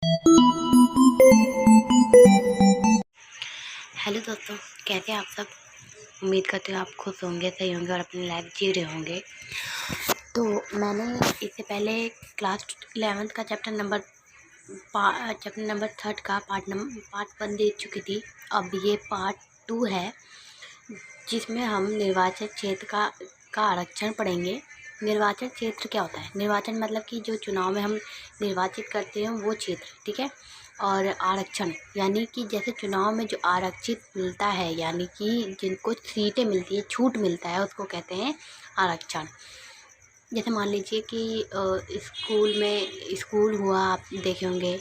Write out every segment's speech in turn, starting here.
Hello दोस्तों, कैसे हैं आप सब। उम्मीद करते हो आप खुश होंगे, सही होंगे और अपनी लाइफ जी रहे होंगे। तो मैंने इससे पहले क्लास 11th का चैप्टर नंबर 3 का पार्ट 1 दे चुकी थी। अब ये पार्ट 2 है, जिसमें हम निर्वाचन क्षेत्र का आरक्षण पढ़ेंगे। निर्वाचन क्षेत्र क्या होता है? निर्वाचन मतलब कि जो चुनाव में हम निर्वाचित करते हैं वो क्षेत्र, ठीक है। और आरक्षण यानी कि जैसे चुनाव में जो आरक्षित मिलता है, यानी कि जिनको सीटें मिलती है, छूट मिलता है, उसको कहते हैं आरक्षण। जैसे मान लीजिए कि स्कूल हुआ, आप देखे होंगे,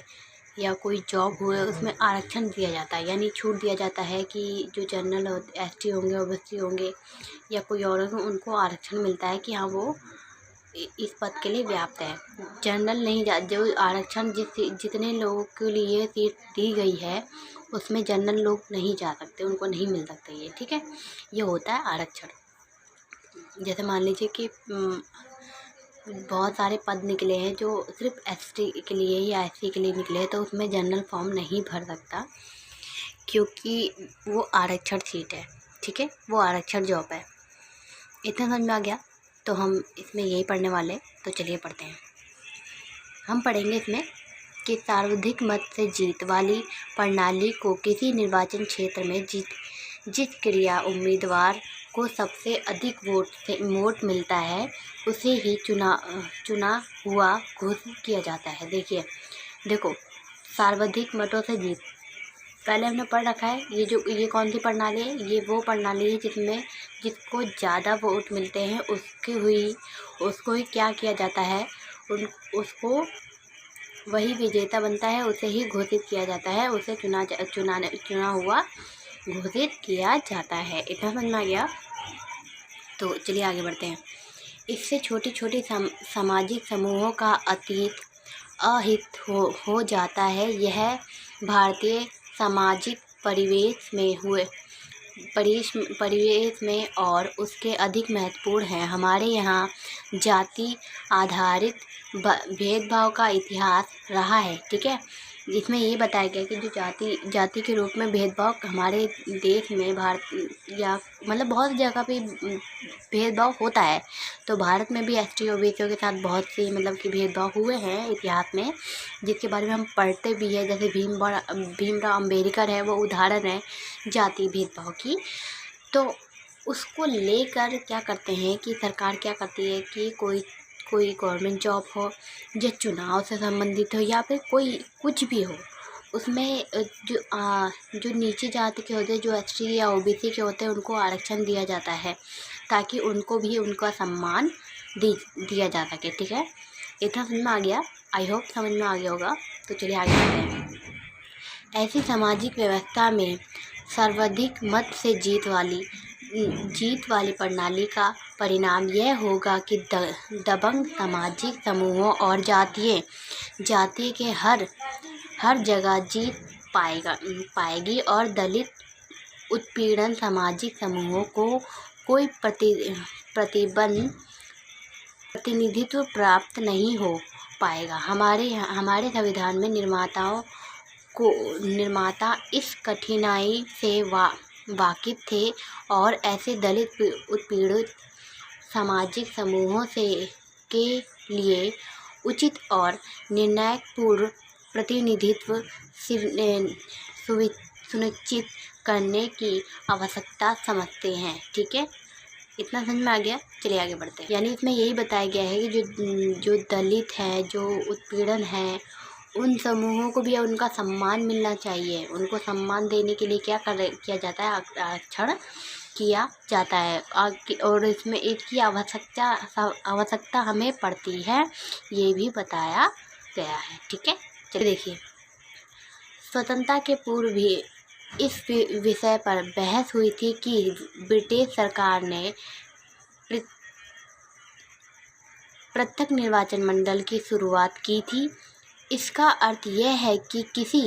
या कोई जॉब हुए, उसमें आरक्षण दिया जाता है, यानी छूट दिया जाता है कि जो जनरल एसटी होंगे, ओबीसी होंगे या कोई और होंगे, उनको आरक्षण मिलता है कि हाँ वो इस पद के लिए व्याप्त है। जनरल नहीं जो आरक्षण जितने लोगों के लिए सीट दी गई है, उसमें जनरल लोग नहीं जा सकते, उनको नहीं मिल सकते ये, ठीक है। ये होता है आरक्षण। जैसे मान लीजिए कि बहुत सारे पद निकले हैं जो सिर्फ एसटी के लिए या एससी के लिए निकले हैं, तो उसमें जनरल फॉर्म नहीं भर सकता, क्योंकि वो आरक्षण सीट है, ठीक है, वो आरक्षण जॉब है। इतना समझ में आ गया? तो हम इसमें यही पढ़ने वाले, तो चलिए पढ़ते हैं। हम पढ़ेंगे इसमें कि सर्वाधिक मत से जीत वाली प्रणाली को किसी निर्वाचन क्षेत्र में जिस क्रिया उम्मीदवार को सबसे अधिक वोट मिलता है, उसे ही चुना हुआ घोषित किया जाता है। देखो, सर्वाधिक मतों से जीत पहले हमने पढ़ रखा है। ये कौन सी प्रणाली है? ये वो प्रणाली है जिसमें जिसको ज़्यादा वोट मिलते हैं उसको ही क्या किया जाता है, उसको वही विजेता बनता है, उसे ही घोषित किया जाता है, उसे चुना हुआ घोषित किया जाता है। इतना समझ में आ गया? तो चलिए आगे बढ़ते हैं। इससे छोटी छोटी सामाजिक समूहों का अहित हो जाता है। यह भारतीय सामाजिक परिवेश में और उसके अधिक महत्वपूर्ण है। हमारे यहाँ जाति आधारित भेदभाव का इतिहास रहा है, ठीक है। जिसमें ये बताया गया कि जो जाति के रूप में भेदभाव हमारे देश में, भारत या मतलब बहुत जगह पे भेदभाव होता है। तो भारत में भी एसटी ओबीसी के साथ बहुत सी मतलब कि भेदभाव हुए हैं इतिहास में, जिसके बारे में हम पढ़ते भी है। जैसे भीमराव अम्बेडकर है, वो उदाहरण है जाति भेदभाव की। तो उसको लेकर क्या करते हैं कि सरकार क्या करती है कि कोई गवर्नमेंट जॉब हो, या चुनाव से संबंधित हो, या फिर कोई कुछ भी हो, उसमें जो नीचे जाति के होते हैं, जो एसटी या ओबीसी के होते हैं, उनको आरक्षण दिया जाता है, ताकि उनको भी उनका सम्मान दिया जा सके, ठीक है। इतना समझ में आ गया? आई होप समझ में आ गया होगा। तो चलिए आगे बढ़ते हैं। ऐसी सामाजिक व्यवस्था में सर्वाधिक मत से जीत वाली प्रणाली का परिणाम यह होगा कि दबंग सामाजिक समूहों और जाति के हर जगह जीत पाएगी, और दलित उत्पीड़न सामाजिक समूहों को कोई प्रतिनिधित्व प्राप्त नहीं हो पाएगा। हमारे संविधान में निर्माता इस कठिनाई से वाकिफ थे, और ऐसे दलित उत्पीड़ित सामाजिक समूहों के लिए उचित और निर्णायकपूर्ण प्रतिनिधित्व सुनिश्चित करने की आवश्यकता समझते हैं, ठीक है। इतना समझ में आ गया? चलिए आगे बढ़ते हैं। यानी इसमें यही बताया गया है कि जो दलित हैं, जो उत्पीड़न है, उन समूहों को भी उनका सम्मान मिलना चाहिए। उनको सम्मान देने के लिए किया जाता है, आरक्षण किया जाता है। और इसमें एक ही आवश्यकता हमें पड़ती है, ये भी बताया गया है, ठीक है। चलिए देखिए, स्वतंत्रता के पूर्व भी इस विषय पर बहस हुई थी कि ब्रिटिश सरकार ने पृथक निर्वाचन मंडल की शुरुआत की थी। इसका अर्थ यह है कि किसी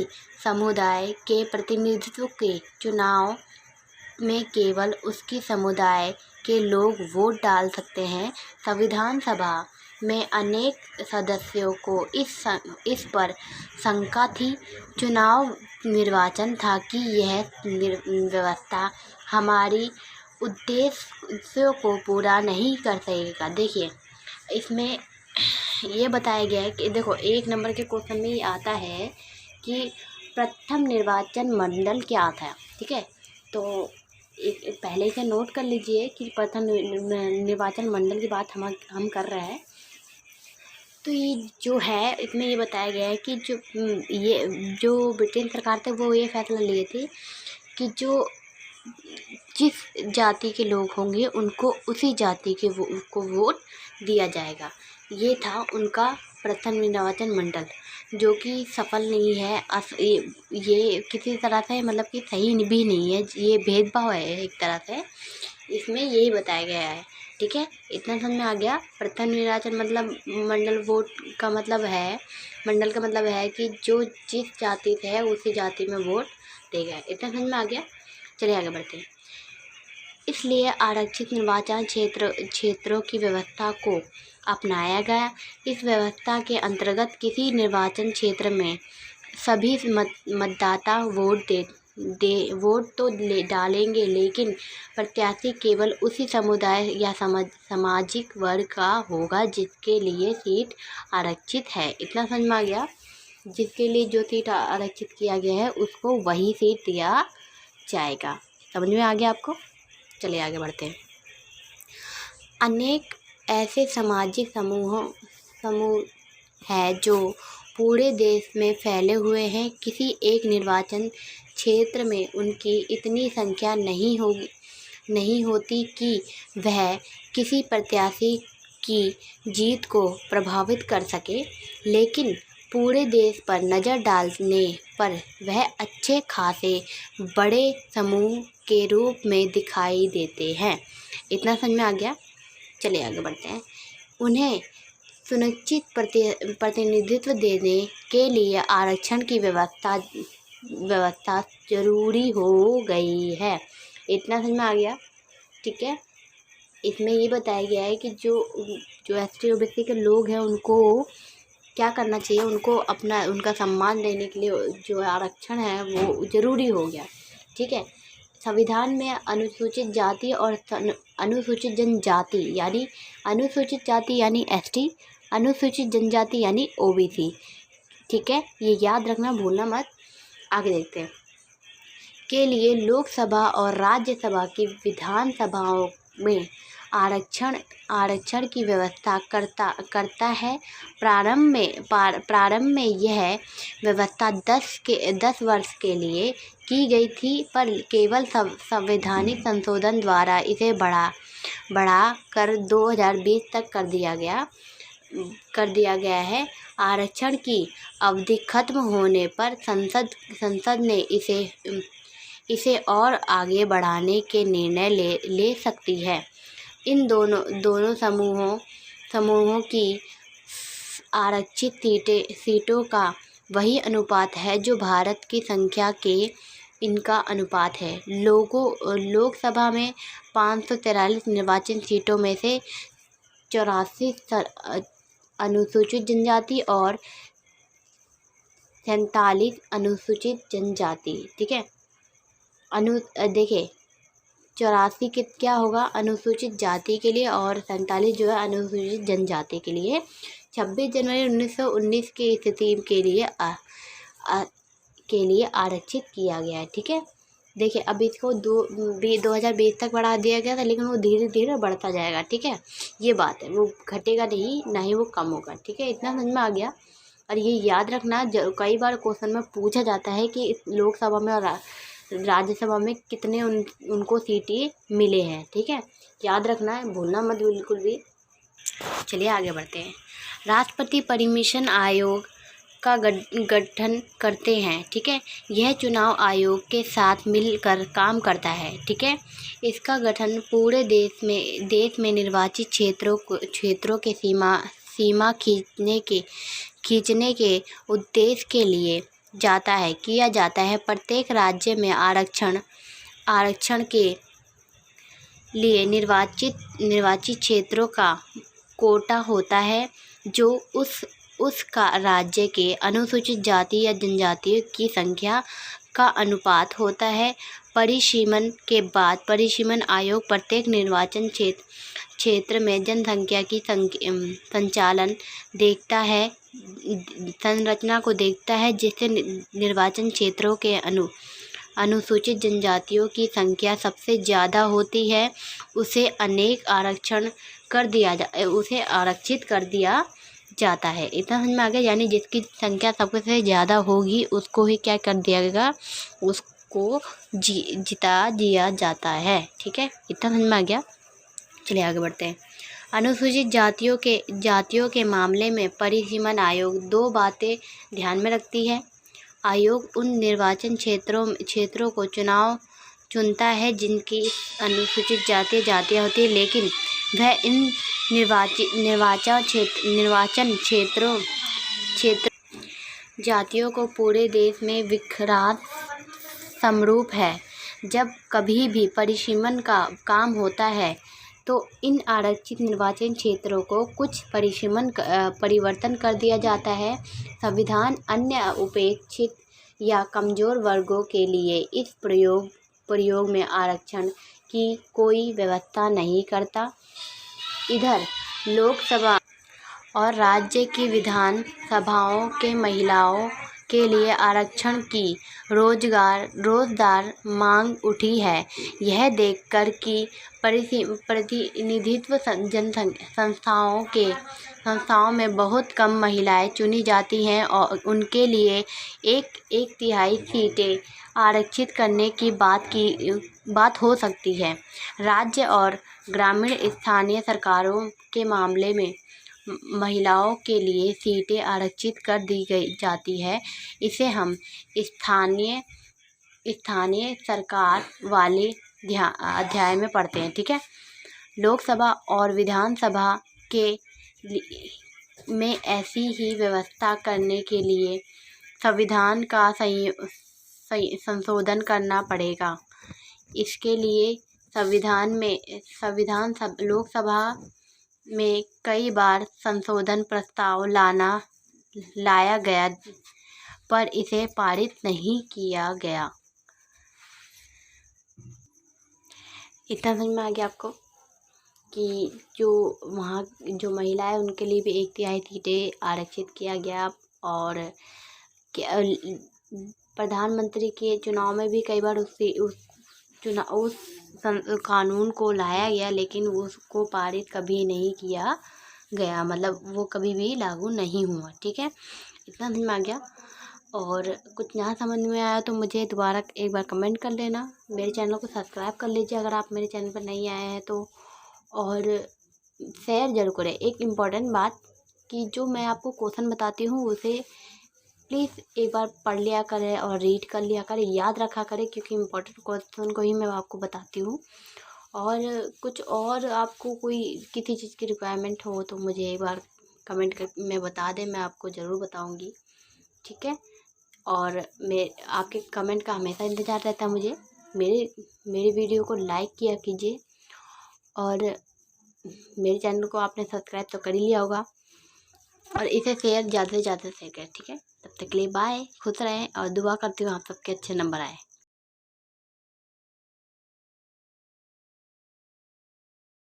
समुदाय के प्रतिनिधित्व के चुनाव में केवल उसकी समुदाय के लोग वोट डाल सकते हैं। संविधान सभा में अनेक सदस्यों को इस पर शंका थी। चुनाव निर्वाचन था कि यह व्यवस्था हमारी उद्देश्यों को पूरा नहीं कर सकेगा। देखिए, इसमें ये बताया गया है कि देखो, 1 नंबर के क्वेश्चन में ये आता है कि प्रथम निर्वाचन मंडल क्या था। ठीक है, तो एक पहले से नोट कर लीजिए कि प्रथम निर्वाचन मंडल की बात हम कर रहे हैं। तो ये जो है, इसमें ये बताया गया है कि जो ब्रिटेन सरकार थे वो ये फैसला लिए थे कि जिस जाति के लोग होंगे उनको उसी जाति के को वोट दिया जाएगा। ये था उनका प्रथम निर्वाचन मंडल, जो कि सफल नहीं है। ये किसी तरह से मतलब कि सही भी नहीं है, ये भेदभाव है एक तरह से, इसमें यही बताया गया है। ठीक है, इतना समझ में आ गया। प्रथम निर्वाचन मतलब मंडल वोट का मतलब है, मंडल का मतलब है कि जो जिस जाति से है उसी जाति में वोट देगा। इतना समझ में आ गया। चलिए आगे बढ़ते हैं। इसलिए आरक्षित निर्वाचन क्षेत्रों की व्यवस्था को अपनाया गया। इस व्यवस्था के अंतर्गत किसी निर्वाचन क्षेत्र में सभी मतदाता वोट तो डालेंगे, लेकिन प्रत्याशी केवल उसी समुदाय या सामाजिक वर्ग का होगा जिसके लिए सीट आरक्षित है। इतना समझ में आ गया। जिसके लिए जो सीट आरक्षित किया गया है उसको वही सीट दिया जाएगा। समझ में आ गया आपको। चलिए आगे बढ़ते हैं। अनेक ऐसे सामाजिक समूह है जो पूरे देश में फैले हुए हैं। किसी एक निर्वाचन क्षेत्र में उनकी इतनी संख्या नहीं होती कि वह किसी प्रत्याशी की जीत को प्रभावित कर सके, लेकिन पूरे देश पर नज़र डालने पर वह अच्छे खासे बड़े समूह के रूप में दिखाई देते हैं। इतना समझ में आ गया। चलिए आगे बढ़ते हैं। उन्हें सुनिश्चित प्रतिनिधित्व देने के लिए आरक्षण की व्यवस्था जरूरी हो गई है। इतना समझ में आ गया। ठीक है, इसमें ये बताया गया है कि जो एसटी ओबीसी के लोग हैं उनको क्या करना चाहिए, उनको उनका सम्मान देने के लिए जो आरक्षण है वो ज़रूरी हो गया। ठीक है, संविधान में अनुसूचित जाति और अनुसूचित जनजाति यानी अनुसूचित जाति यानी एसटी, अनुसूचित जनजाति यानी ओबीसी। ठीक है, ये याद रखना, भूलना मत। आगे देखते हैं। के लिए लोकसभा और राज्यसभा की विधानसभाओं में आरक्षण की व्यवस्था करता है। प्रारंभ में यह व्यवस्था 10 वर्ष के लिए की गई थी, पर केवल संवैधानिक संशोधन द्वारा इसे बढ़ा कर 2020 तक कर दिया गया है। आरक्षण की अवधि खत्म होने पर संसद ने इसे और आगे बढ़ाने के निर्णय ले सकती है। इन दोनों समूहों की आरक्षित सीटों का वही अनुपात है जो भारत की संख्या के इनका अनुपात है। लोकसभा में 543 निर्वाचन सीटों में से 84 अनुसूचित जनजाति और 47 अनुसूचित जनजाति। ठीक है, देखिए 84 क्या होगा अनुसूचित जाति के लिए और 47 जो है अनुसूचित जनजाति के लिए। 26 जनवरी 1919 की स्थिति के लिए आरक्षित किया गया है। ठीक है, देखिए अब इसको 2020 तक बढ़ा दिया गया था, लेकिन वो धीरे धीरे बढ़ता जाएगा। ठीक है, ये बात है, वो घटेगा नहीं, ना ही वो कम होगा। ठीक है, इतना समझ में आ गया। और ये याद रखना, कई बार क्वेश्चन में पूछा जाता है कि लोकसभा में और राज्यसभा में कितने उनको सीटें मिले हैं। ठीक है, याद रखना है, भूलना मत बिल्कुल भी। चलिए आगे बढ़ते हैं। राष्ट्रपति परमिशन आयोग का गठन करते हैं। ठीक है, यह चुनाव आयोग के साथ मिलकर काम करता है। ठीक है, इसका गठन पूरे देश में निर्वाचित क्षेत्रों के सीमा खींचने के उद्देश्य के लिए किया जाता है। प्रत्येक राज्य में आरक्षण के लिए निर्वाचित क्षेत्रों कोटा होता है जो उस का राज्य के अनुसूचित जाति या जनजातियों की संख्या का अनुपात होता है। परिसीमन के बाद परिसीमन आयोग प्रत्येक निर्वाचन क्षेत्र में जनसंख्या की संचालन देखता है संरचना को देखता है, जिससे निर्वाचन क्षेत्रों के अनुसूचित जनजातियों की संख्या सबसे ज़्यादा होती है उसे आरक्षित कर दिया जाता है। इतना समझ में आ गया। यानी जिसकी संख्या सबसे ज़्यादा होगी उसको ही क्या कर दिया जाएगा, उसको जिता दिया जाता है। ठीक है, इतना समझ में आ गया। चलिए आगे बढ़ते हैं। अनुसूचित जातियों के मामले में परिसीमन आयोग 2 बातें ध्यान में रखती है। आयोग उन निर्वाचन क्षेत्रों को चुनता है जिनकी अनुसूचित जातियाँ होती है, लेकिन वह इन निर्वाचन क्षेत्र जातियों को पूरे देश में विखराद समरूप है। जब कभी भी परिसीमन का काम होता है तो इन आरक्षित निर्वाचन क्षेत्रों को कुछ परिवर्तन कर दिया जाता है। संविधान अन्य उपेक्षित या कमज़ोर वर्गों के लिए इस प्रयोग में आरक्षण की कोई व्यवस्था नहीं करता। इधर लोकसभा और राज्य की विधान सभाओं के महिलाओं के लिए आरक्षण की रोजगार मांग उठी है। यह देखकर कि प्रतिनिधित्व संस्थाओं में बहुत कम महिलाएं चुनी जाती हैं और उनके लिए एक तिहाई सीटें आरक्षित करने की बात हो सकती है। राज्य और ग्रामीण स्थानीय सरकारों के मामले में महिलाओं के लिए सीटें आरक्षित कर दी जाती है। इसे हम स्थानीय सरकार वाले अध्याय में पढ़ते हैं। ठीक है, लोकसभा और विधानसभा में ऐसी ही व्यवस्था करने के लिए संविधान का संशोधन करना पड़ेगा। इसके लिए लोकसभा में कई बार संशोधन प्रस्ताव लाया गया, पर इसे पारित नहीं किया गया। इतना समझ में आ गया आपको कि जो महिलाएं उनके लिए भी 1/3 सीटें आरक्षित किया गया। और प्रधानमंत्री के चुनाव में भी कई बार उस कानून को लाया गया, लेकिन उसको पारित कभी नहीं किया गया, मतलब वो कभी भी लागू नहीं हुआ। ठीक है, इतना समझ में आ गया। और कुछ नया समझ में आया तो मुझे दोबारा एक बार कमेंट कर लेना। मेरे चैनल को सब्सक्राइब कर लीजिए अगर आप मेरे चैनल पर नहीं आए हैं तो, और शेयर जरूर करें। एक इम्पॉर्टेंट बात कि जो मैं आपको क्वेश्चन बताती हूँ उसे प्लीज़ एक बार पढ़ लिया करें और रीड कर लिया करें, याद रखा करें, क्योंकि इम्पोर्टेंट क्वेश्चन को ही मैं आपको बताती हूँ। और कुछ और आपको कोई किसी चीज़ की रिक्वायरमेंट हो तो मुझे एक बार कमेंट कर में बता दें, मैं आपको ज़रूर बताऊँगी। ठीक है, और आपके कमेंट का हमेशा इंतज़ार रहता है मुझे। मेरे वीडियो को लाइक किया कीजिए और मेरे चैनल को आपने सब्सक्राइब तो कर ही लिया होगा, और इसे ज़्यादा से ज़्यादा शेयर करें। ठीक है, तब तक के लिए बाय, खुश रहें और दुआ करती हूँ आप सबके अच्छे नंबर आए।